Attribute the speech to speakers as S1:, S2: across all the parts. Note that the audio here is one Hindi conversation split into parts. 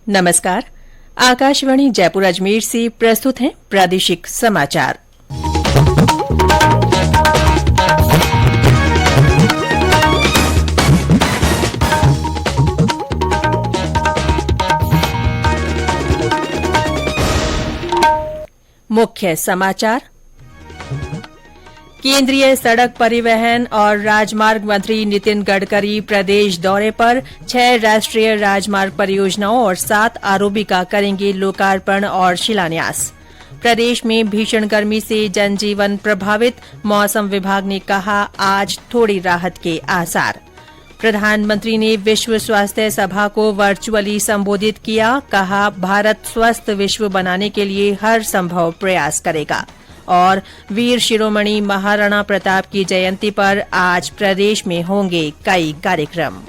S1: नमस्कार। आकाशवाणी जयपुर अजमेर से प्रस्तुत हैं प्रादेशिक समाचार। मुख्य समाचार। केंद्रीय सड़क परिवहन और राजमार्ग मंत्री नितिन गडकरी प्रदेश दौरे पर 6 राष्ट्रीय राजमार्ग परियोजनाओं और 7 आरओबी का करेंगे लोकार्पण और शिलान्यास। प्रदेश में भीषण गर्मी से जनजीवन प्रभावित, मौसम विभाग ने कहा आज थोड़ी राहत के आसार। प्रधानमंत्री ने विश्व स्वास्थ्य सभा को वर्चुअली संबोधित किया, कहा भारत स्वस्थ विश्व बनाने के लिए हर संभव प्रयास करेगा। और वीर शिरोमणि महाराणा प्रताप की जयंती पर आज प्रदेश में होंगे कई कार्यक्रम।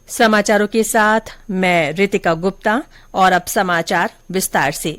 S1: समाचारों के साथ मैं रितिका गुप्ता और अब समाचार विस्तार से।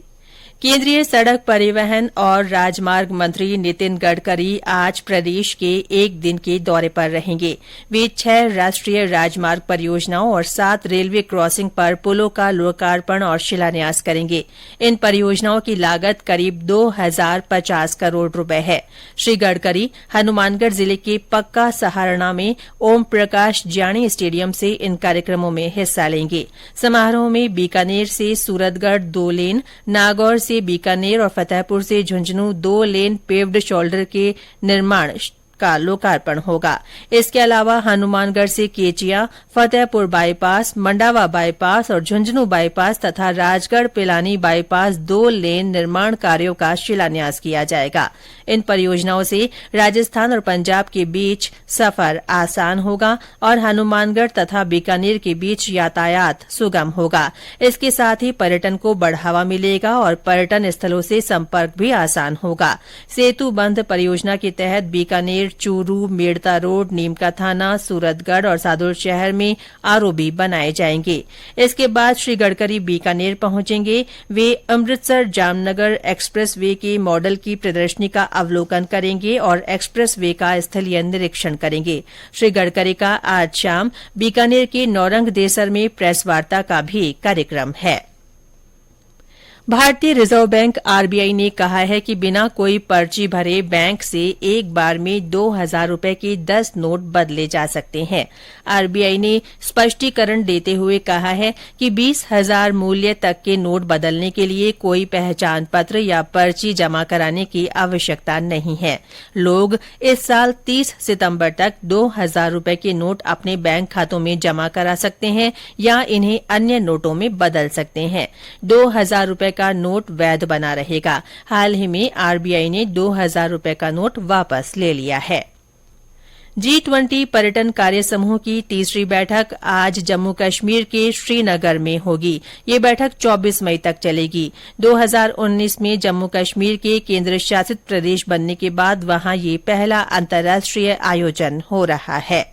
S1: केंद्रीय सड़क परिवहन और राजमार्ग मंत्री नितिन गडकरी आज प्रदेश के 1 दिन के दौरे पर रहेंगे। वे 6 राष्ट्रीय राजमार्ग परियोजनाओं और 7 रेलवे क्रॉसिंग पर पुलों का लोकार्पण और शिलान्यास करेंगे। इन परियोजनाओं की लागत करीब 2050 करोड़ रुपए है। श्री गडकरी हनुमानगढ़ जिले के पक्का सहारणा में ओम प्रकाश ज्याणी स्टेडियम से इन कार्यक्रमों में हिस्सा लेंगे। समारोह में बीकानेर से सूरतगढ़ 2 लेन, नागौर से बीकानेर और फतेहपुर से झुंझुनू 2 लेन पेव्ड शोल्डर के निर्माण का लोकार्पण होगा। इसके अलावा हनुमानगढ़ से केचिया, फतेहपुर बाईपास, मंडावा बाईपास और झुंझुनू बाईपास तथा राजगढ़ पिलानी बाईपास 2 लेन निर्माण कार्यों का शिलान्यास किया जाएगा। इन परियोजनाओं से राजस्थान और पंजाब के बीच सफर आसान होगा और हनुमानगढ़ तथा बीकानेर के बीच यातायात सुगम होगा। इसके साथ ही पर्यटन को बढ़ावा मिलेगा और पर्यटन स्थलों से संपर्क भी आसान होगा। सेतु बंध परियोजना के तहत बीकानेर, चूरू, मेड़ता रोड, नीमका थाना, सूरतगढ़ और सादुल शहर में आरओबी बनाए जाएंगे। इसके बाद श्री गडकरी बीकानेर पहुंचेंगे। वे अमृतसर जामनगर एक्सप्रेस वे के मॉडल की प्रदर्शनी का अवलोकन करेंगे और एक्सप्रेस वे का स्थलीय निरीक्षण करेंगे। श्री गडकरी का आज शाम बीकानेर के नौरंग देसर में प्रेस वार्ता का भी कार्यक्रम है। भारतीय रिजर्व बैंक आरबीआई ने कहा है कि बिना कोई पर्ची भरे बैंक से एक बार में 2000 रुपए के 10 नोट बदले जा सकते हैं। आरबीआई ने स्पष्टीकरण देते हुए कहा है कि 20,000 मूल्य तक के नोट बदलने के लिए कोई पहचान पत्र या पर्ची जमा कराने की आवश्यकता नहीं है। लोग इस साल 30 सितंबर तक 2000 रुपए के नोट अपने बैंक खातों में जमा करा सकते हैं या इन्हें अन्य नोटों में बदल सकते हैं। 2000 रुपए का नोट वैध बना रहेगा। हाल ही में आरबीआई ने 2000 रुपए का नोट वापस ले लिया है। G20 पर्यटन कार्य समूह की तीसरी बैठक आज जम्मू कश्मीर के श्रीनगर में होगी। ये बैठक 24 मई तक चलेगी। 2019 में जम्मू कश्मीर के केंद्र शासित प्रदेश बनने के बाद वहां ये पहला अंतर्राष्ट्रीय आयोजन हो रहा है।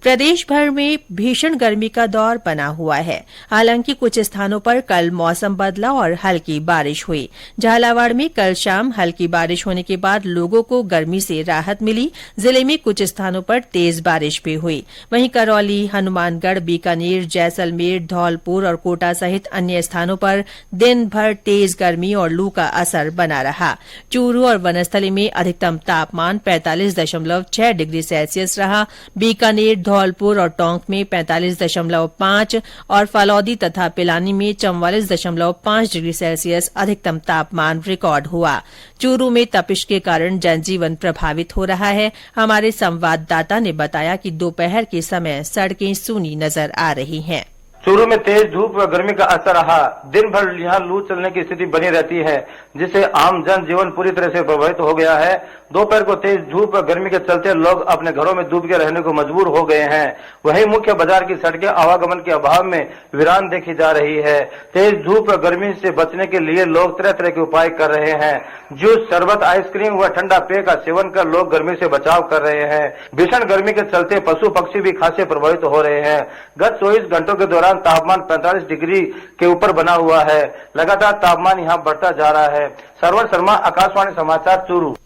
S1: प्रदेश भर में भीषण गर्मी का दौर बना हुआ है। हालांकि कुछ स्थानों पर कल मौसम बदला और हल्की बारिश हुई। झालावाड़ में कल शाम हल्की बारिश होने के बाद लोगों को गर्मी से राहत मिली। जिले में कुछ स्थानों पर तेज बारिश भी हुई। वहीं करौली, हनुमानगढ़, बीकानेर, जैसलमेर, धौलपुर और कोटा सहित अन्य स्थानों पर दिन भर तेज गर्मी और लू का असर बना रहा। चूरू और वनस्थली में अधिकतम तापमान 45.6 डिग्री सेल्सियस रहा। बीकानेर, धौलपुर और टोंक में 45.5 और फलौदी तथा पिलानी में 44.5 डिग्री सेल्सियस अधिकतम तापमान रिकॉर्ड हुआ। चूरू में तपिश के कारण जनजीवन प्रभावित हो रहा है। हमारे संवाददाता ने बताया कि दोपहर के समय सड़कें सूनी नजर आ रही हैं।
S2: चूरू में तेज धूप व गर्मी का असर रहा। दिन भर यहाँ लू चलने की स्थिति बनी रहती है, जिससे आम जनजीवन पूरी तरह से प्रभावित हो गया है। दोपहर को तेज धूप व गर्मी के चलते लोग अपने घरों में डूब के रहने को मजबूर हो गए हैं। वहीं मुख्य बाजार की सड़कें आवागमन के अभाव में वीरान देखी जा रही है। तेज धूप व गर्मी से बचने के लिए लोग तरह तरह के उपाय कर रहे हैं। जूस, शरबत, आइसक्रीम व ठंडा पेय का सेवन कर लोग गर्मी से बचाव कर रहे हैं। भीषण गर्मी के चलते पशु पक्षी भी खासे प्रभावित हो रहे हैं। गत 24 घंटों के दौरान दौरान तापमान 45 डिग्री के ऊपर बना हुआ है। लगातार तापमान यहाँ बढ़ता जा रहा है। सरवर शर्मा, आकाशवाणी समाचार, चूरू।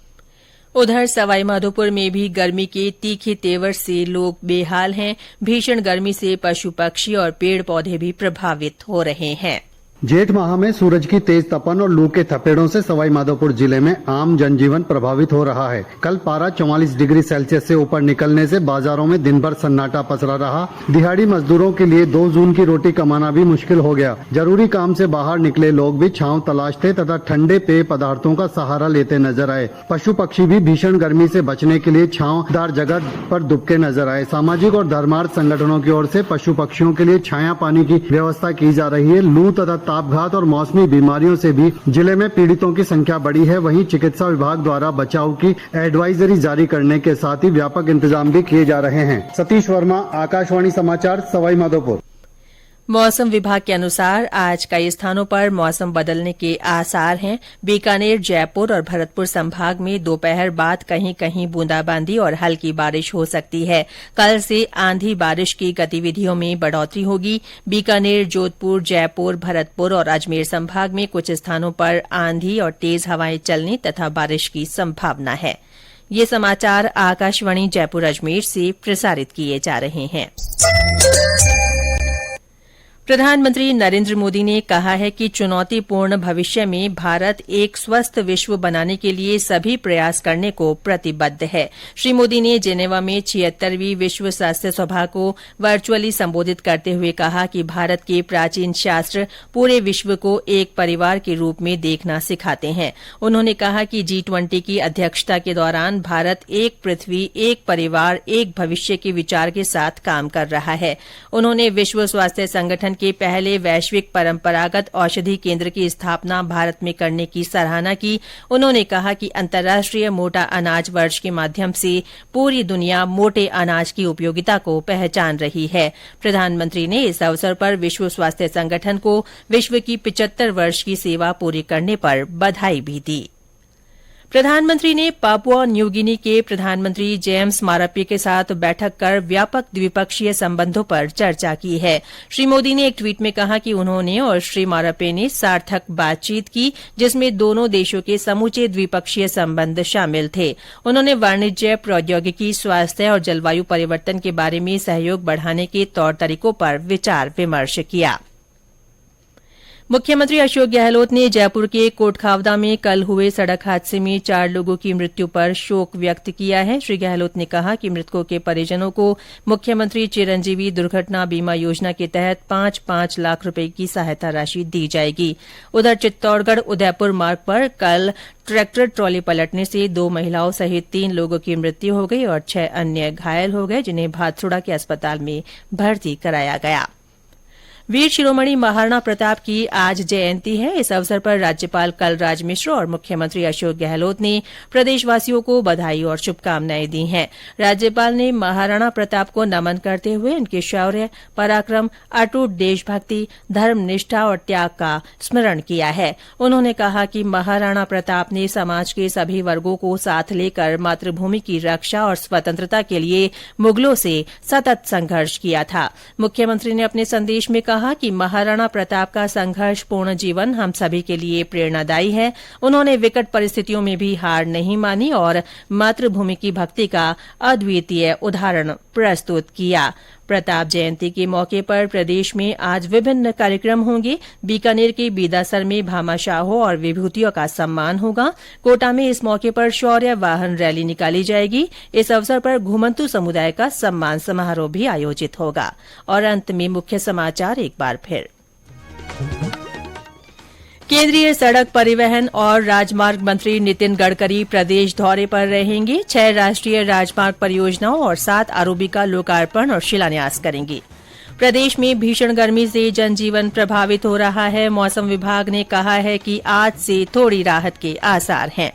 S1: उधर सवाईमाधोपुर में भी गर्मी के तीखे तेवर से लोग बेहाल हैं। भीषण गर्मी से पशु पक्षी और पेड़ पौधे भी प्रभावित हो रहे हैं।
S3: जेठ माह में सूरज की तेज तपन और लू के थपेड़ों से सवाईमाधोपुर जिले में आम जनजीवन प्रभावित हो रहा है। कल पारा 44 डिग्री सेल्सियस से ऊपर निकलने से बाजारों में दिन भर सन्नाटा पसरा रहा। दिहाड़ी मजदूरों के लिए 2 जून की रोटी कमाना भी मुश्किल हो गया। जरूरी काम से बाहर निकले लोग भी छांव तलाशते तथा ठंडे पेय पदार्थों का सहारा लेते नजर आए। पशु पक्षी भी भीषण गर्मी से बचने के लिए छांवदार जगह पर दुबके नजर आए। सामाजिक और धर्मार्थ संगठनों की ओर से पशु पक्षियों के लिए छाया पानी की व्यवस्था की जा रही है। लू तथा तापघात और मौसमी बीमारियों से भी जिले में पीड़ितों की संख्या बढ़ी है। वहीं चिकित्सा विभाग द्वारा बचाव की एडवाइजरी जारी करने के साथ ही व्यापक इंतजाम भी किए जा रहे हैं। सतीश वर्मा, आकाशवाणी समाचार, सवाईमाधोपुर।
S1: मौसम विभाग के अनुसार आज कई स्थानों पर मौसम बदलने के आसार हैं। बीकानेर, जयपुर और भरतपुर संभाग में दोपहर बाद कहीं कहीं बूंदाबांदी और हल्की बारिश हो सकती है। कल से आंधी बारिश की गतिविधियों में बढ़ोतरी होगी। बीकानेर, जोधपुर, जयपुर, भरतपुर और अजमेर संभाग में कुछ स्थानों पर आंधी और तेज हवाएं चलने तथा बारिश की संभावना है। ये समाचार आकाशवाणी जयपुर अजमेर से प्रसारित किए जा रहे हैं। प्रधानमंत्री नरेंद्र मोदी ने कहा है कि चुनौतीपूर्ण भविष्य में भारत एक स्वस्थ विश्व बनाने के लिए सभी प्रयास करने को प्रतिबद्ध है। श्री मोदी ने जेनेवा में 76वीं विश्व स्वास्थ्य सभा को वर्चुअली संबोधित करते हुए कहा कि भारत के प्राचीन शास्त्र पूरे विश्व को एक परिवार के रूप में देखना सिखाते हैं। उन्होंने कहा कि G20 की अध्यक्षता के दौरान भारत एक पृथ्वी, एक परिवार, एक भविष्य के विचार के साथ काम कर रहा है। उन्होंने विश्व स्वास्थ्य संगठन के पहले वैश्विक परंपरागत औषधि केंद्र की स्थापना भारत में करने की सराहना की। उन्होंने कहा कि अंतर्राष्ट्रीय मोटा अनाज वर्ष के माध्यम से पूरी दुनिया मोटे अनाज की उपयोगिता को पहचान रही है। प्रधानमंत्री ने इस अवसर पर विश्व स्वास्थ्य संगठन को विश्व की 75 वर्ष की सेवा पूरी करने पर बधाई भी दी। प्रधानमंत्री ने पापुआ न्यू गिनी के प्रधानमंत्री जेम्स मारापे के साथ बैठक कर व्यापक द्विपक्षीय संबंधों पर चर्चा की है। श्री मोदी ने एक ट्वीट में कहा कि उन्होंने और श्री मारापे ने सार्थक बातचीत की, जिसमें दोनों देशों के समूचे द्विपक्षीय संबंध शामिल थे। उन्होंने वाणिज्य, प्रौद्योगिकी, स्वास्थ्य और जलवायु परिवर्तन के बारे में सहयोग बढ़ाने के तौर तरीकों पर विचार विमर्श किया। मुख्यमंत्री अशोक गहलोत ने जयपुर के कोटखावदा में कल हुए सड़क हादसे में 4 लोगों की मृत्यु पर शोक व्यक्त किया है। श्री गहलोत ने कहा कि मृतकों के परिजनों को मुख्यमंत्री चिरंजीवी दुर्घटना बीमा योजना के तहत 5-5 लाख रुपए की सहायता राशि दी जाएगी। उधर चित्तौड़गढ़ उदयपुर मार्ग पर कल ट्रैक्टर ट्रॉली पलटने से 2 महिलाओं सहित 3 लोगों की मृत्यु हो गई और 6 अन्य घायल हो गए, जिन्हें भादसुड़ा के अस्पताल में भर्ती कराया गया। वीर शिरोमणि महाराणा प्रताप की आज जयंती है। इस अवसर पर राज्यपाल कलराज मिश्र और मुख्यमंत्री अशोक गहलोत ने प्रदेशवासियों को बधाई और शुभकामनाएं दी हैं। राज्यपाल ने महाराणा प्रताप को नमन करते हुए उनके शौर्य, पराक्रम, अटूट देशभक्ति, धर्मनिष्ठा और त्याग का स्मरण किया है। उन्होंने कहा कि महाराणा प्रताप ने समाज के सभी वर्गों को साथ लेकर मातृभूमि की रक्षा और स्वतंत्रता के लिए मुगलों से सतत संघर्ष किया था। मुख्यमंत्री ने अपने संदेश में कहा कि महाराणा प्रताप का संघर्षपूर्ण जीवन हम सभी के लिए प्रेरणादायी है। उन्होंने विकट परिस्थितियों में भी हार नहीं मानी और मातृभूमि की भक्ति का अद्वितीय उदाहरण प्रस्तुत किया। प्रताप जयंती के मौके पर प्रदेश में आज विभिन्न कार्यक्रम होंगे। बीकानेर के बीदासर में भामाशाहों और विभूतियों का सम्मान होगा। कोटा में इस मौके पर शौर्य वाहन रैली निकाली जाएगी। इस अवसर पर घुमंतु समुदाय का सम्मान समारोह भी आयोजित होगा। और अंत में मुख्य समाचार एक बार फिर। केंद्रीय सड़क परिवहन और राजमार्ग मंत्री नितिन गडकरी प्रदेश दौरे पर रहेंगे। 6 राष्ट्रीय राजमार्ग परियोजनाओं और 7 आरओबी का लोकार्पण और शिलान्यास करेंगे। प्रदेश में भीषण गर्मी से जनजीवन प्रभावित हो रहा है। मौसम विभाग ने कहा है कि आज से थोड़ी राहत के आसार हैं।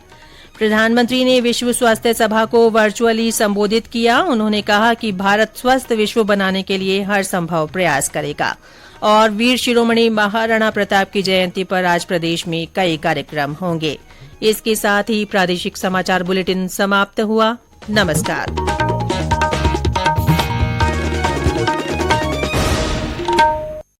S1: प्रधानमंत्री ने विश्व स्वास्थ्य सभा को वर्चुअली संबोधित किया। उन्होंने कहा कि भारत स्वस्थ विश्व बनाने के लिए हर संभव प्रयास करेगा। और वीर शिरोमणि महाराणा प्रताप की जयंती पर आज प्रदेश में कई कार्यक्रम होंगे। इसके साथ ही प्रादेशिक समाचार बुलेटिन समाप्त हुआ। नमस्कार।